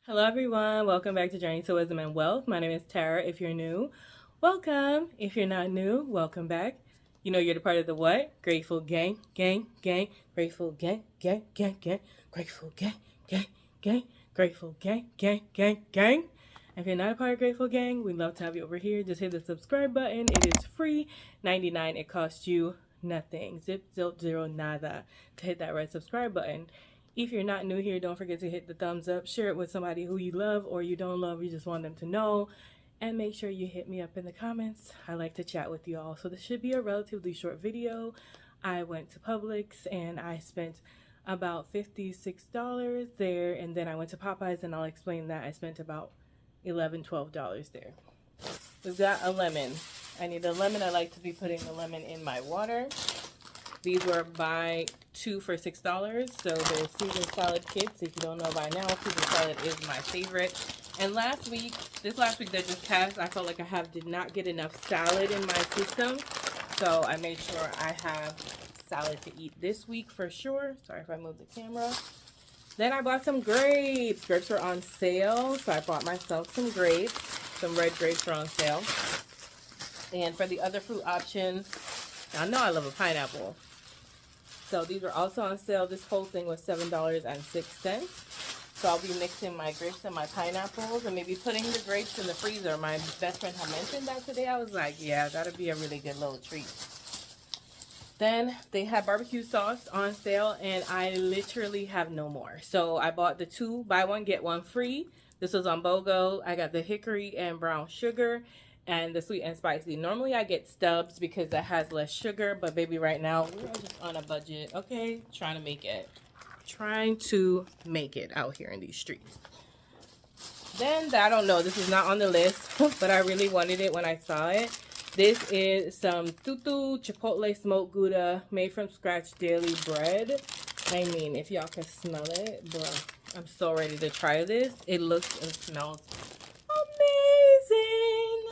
Hello everyone, welcome back to Journey to Wisdom and Wealth. My name is Tara. If you're new, welcome. If you're not new, welcome back. You know you're the part of the what? Grateful gang, gang, gang, grateful gang, gang, gang, gang, grateful gang, gang, gang, grateful gang, gang, gang, gang. If you're not a part of Grateful Gang, we'd love to have you over here. Just hit the subscribe button. It is free, $99. It costs you nothing. Zip, zilch, zero, nada to hit that red subscribe button. If you're not new here, don't forget to hit the thumbs up, share it with somebody who you love or you don't love, you just want them to know, and make sure you hit me up in the comments. I like to chat with you all. So this should be a relatively short video. I went to Publix and I spent about $56 there, and then I went to Popeyes and I'll explain that. I spent about $11, $12 there. We've got a lemon. I need a lemon. I like to be putting the lemon in my water. These were buy 2 for $6. So they're Caesar salad kits. If you don't know by now, Caesar salad is my favorite. And this last week that just passed, I felt like I did not get enough salad in my system. So I made sure I have salad to eat this week for sure. Sorry if I moved the camera. Then I bought some grapes. Grapes were on sale, so I bought myself some grapes. Some red grapes were on sale. And for the other fruit options, I know I love a pineapple. So these were also on sale. This whole thing was $7.06. So I'll be mixing my grapes and my pineapples and maybe putting the grapes in the freezer. My best friend had mentioned that today. I was like, yeah, that'd be a really good little treat. Then they had barbecue sauce on sale and I literally have no more. So I bought the 2 buy one get one free. This was on BOGO. I got the hickory and brown sugar and the sweet and spicy. Normally I get Stubbs because that has less sugar, but baby, right now we're just on a budget, okay? Trying to make it out here in these streets. Then I don't know, this is not on the list, but I really wanted it when I saw it. This is some tutu chipotle smoked gouda made from scratch daily bread. I mean, if y'all can smell it, bro, I'm so ready to try this. It looks and smells amazing.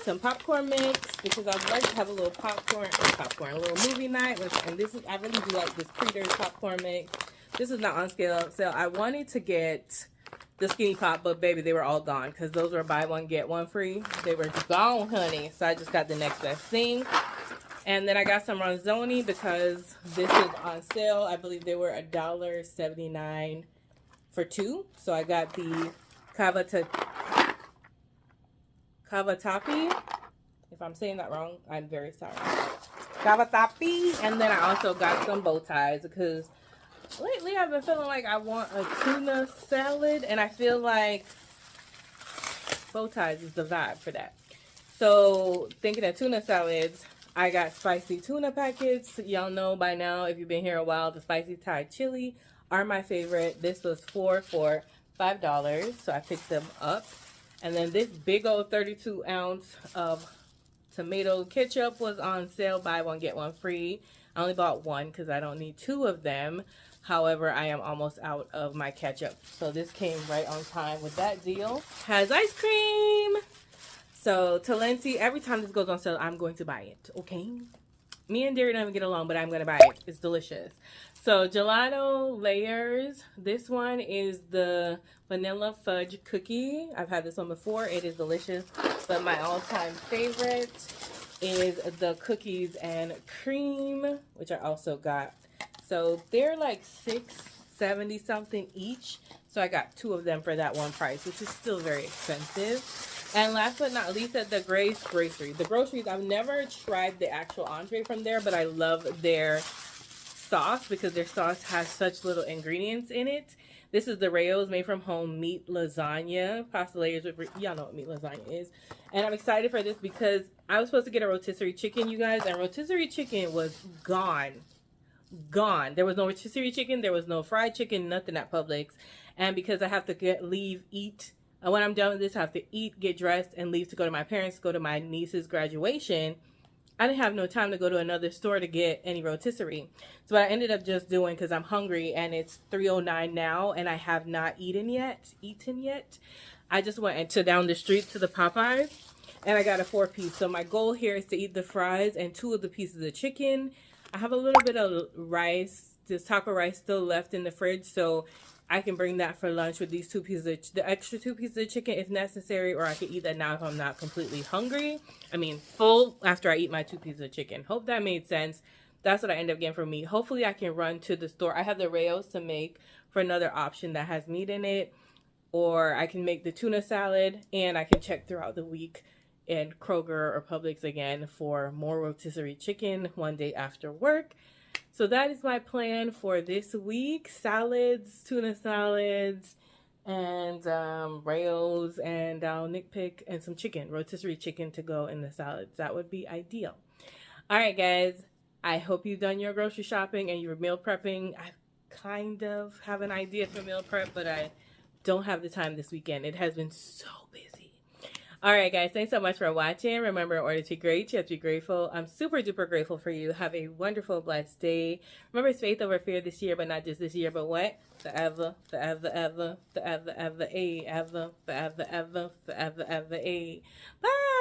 Some popcorn mix because I'd like to have a little a little movie night. And this is, I really do like this Creator's popcorn mix. This is not on sale. I wanted to get the skinny pop, but baby, they were all gone because those were buy one get one free. They were gone, honey. So I just got the next best thing. And then I got some ronzoni because this is on sale. I believe they were $1.79 for 2. So I got the cavatappi. If I'm saying that wrong, I'm very sorry. Cavatappi. And then I also got some bow ties because lately I've been feeling like I want a tuna salad, and I feel like bow ties is the vibe for that. So thinking of tuna salads, I got spicy tuna packets. Y'all know by now, if you've been here a while, the spicy Thai chili are my favorite. This was 4 for $5, so I picked them up. And then this big old 32 ounce of tomato ketchup was on sale, buy one get one free. I only bought 1 because I don't need 2 of them. However, I am almost out of my ketchup. So this came right on time with that deal. Has ice cream. So Talenti, every time this goes on sale, I'm going to buy it, okay? Me and Derry don't even get along, but I'm going to buy it. It's delicious. So gelato layers. This one is the vanilla fudge cookie. I've had this one before. It is delicious. But my all-time favorite is the cookies and cream, which I also got. So they're like $6.70 something each. So I got 2 of them for that one price, which is still very expensive. And last but not least, at the Grace Grocery. The groceries, I've never tried the actual entree from there, but I love their sauce because their sauce has such little ingredients in it. This is the Rayo's made from home meat lasagna. Pasta layers with, y'all know what meat lasagna is. And I'm excited for this because I was supposed to get a rotisserie chicken, you guys, and rotisserie chicken was gone. There was no rotisserie chicken. There was no fried chicken, nothing at Publix. And because I have to eat, and when I'm done with this, I have to eat, get dressed, and leave to go to my parents, go to my niece's graduation. I didn't have no time to go to another store to get any rotisserie. So what I ended up just doing, because I'm hungry and it's 3:09 now and I have not eaten yet, I just went into down the street to the Popeyes and I got a 4-piece. So my goal here is to eat the fries and 2 of the pieces of chicken. I have a little bit of rice, this taco rice still left in the fridge. So I can bring that for lunch with these 2 pieces, the extra 2 pieces of chicken if necessary, or I can eat that now if I'm not completely hungry. I mean, full after I eat my 2 pieces of chicken. Hope that made sense. That's what I end up getting for meat. Hopefully I can run to the store. I have the rails to make for another option that has meat in it, or I can make the tuna salad, and I can check throughout the week in Kroger or Publix again for more rotisserie chicken one day after work. So that is my plan for this week. Salads, tuna salads, and rails, and I'll nitpick and some chicken, rotisserie chicken to go in the salads. That would be ideal. All right, guys. I hope you've done your grocery shopping and you're meal prepping. I kind of have an idea for meal prep, but I don't have the time this weekend. It has been so busy. All right, guys, thanks so much for watching. Remember, in order to be great, you have to be grateful. I'm super duper grateful for you. Have a wonderful, blessed day. Remember, it's faith over fear this year, but not just this year, but what? Forever, forever, ever, forever, ever, ever, forever, ever, forever, ever. Bye.